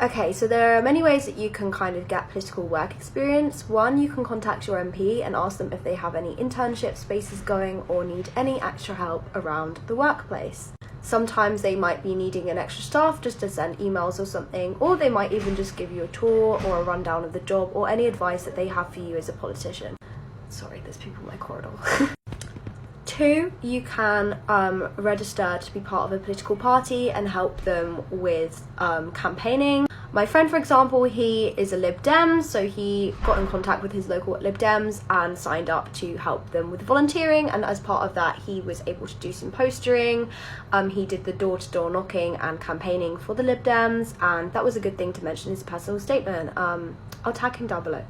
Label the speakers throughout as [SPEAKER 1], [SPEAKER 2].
[SPEAKER 1] Okay, so there are many ways that you can kind of get political work experience. One, you can contact your MP and ask them if they have any internship spaces going or need any extra help around the workplace. Sometimes they might be needing an extra staff just to send emails or something, or they might even just give you a tour or a rundown of the job or any advice that they have for you as a politician. Sorry, there's people in my corridor. 2, you can register to be part of a political party and help them with campaigning. My friend, for example, he is a Lib Dem, so he got in contact with his local Lib Dems and signed up to help them with volunteering, and as part of that he was able to do some postering. He did the door-to-door knocking and campaigning for the Lib Dems, and that was a good thing to mention in his personal statement. I'll tag him down below.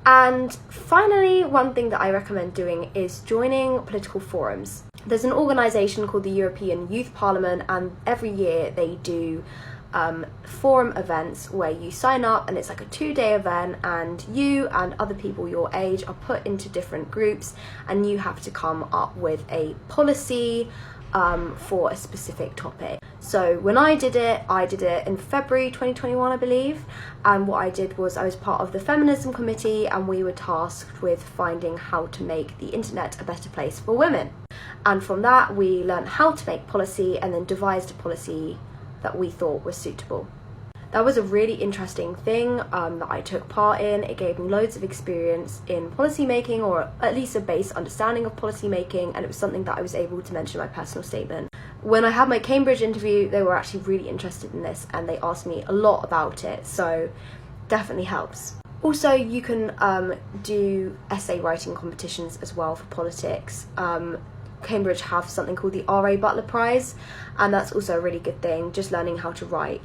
[SPEAKER 1] And finally, one thing that I recommend doing is joining political forums. There's an organisation called the European Youth Parliament, and every year they do forum events where you sign up, and it's like a 2-day event, and you and other people your age are put into different groups and you have to come up with a policy for a specific topic. So when I did it in February 2021, I believe, and what I did was I was part of the feminism committee, and we were tasked with finding how to make the internet a better place for women. And from that we learned how to make policy and then devised a policy that we thought was suitable. That was a really interesting thing that I took part in. It gave me loads of experience in policy making, or at least a base understanding of policy making, and it was something that I was able to mention in my personal statement. When I had my Cambridge interview, they were actually really interested in this and they asked me a lot about it, so definitely helps. Also, you can do essay writing competitions as well for politics. Cambridge have something called the R.A. Butler Prize, and that's also a really good thing, just learning how to write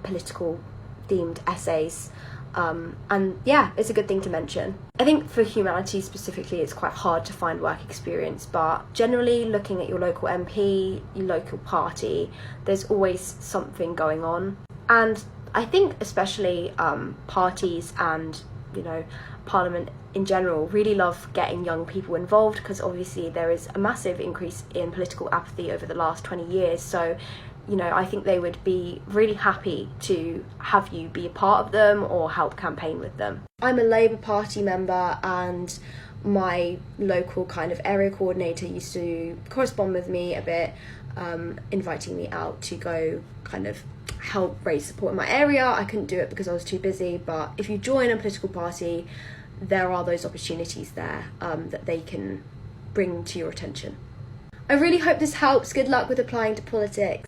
[SPEAKER 1] political themed essays. And yeah, it's a good thing to mention. I think for humanities specifically it's quite hard to find work experience, but generally looking at your local MP, your local party, there's always something going on. And I think especially parties and, you know, Parliament in general really love getting young people involved, because obviously there is a massive increase in political apathy over the last 20 years. So, you know, I think they would be really happy to have you be a part of them or help campaign with them. I'm a Labour Party member, and my local kind of area coordinator used to correspond with me a bit, inviting me out to go kind of help raise support in my area. I couldn't do it because I was too busy, but if you join a political party, there are those opportunities there that they can bring to your attention. I really hope this helps. Good luck with applying to politics.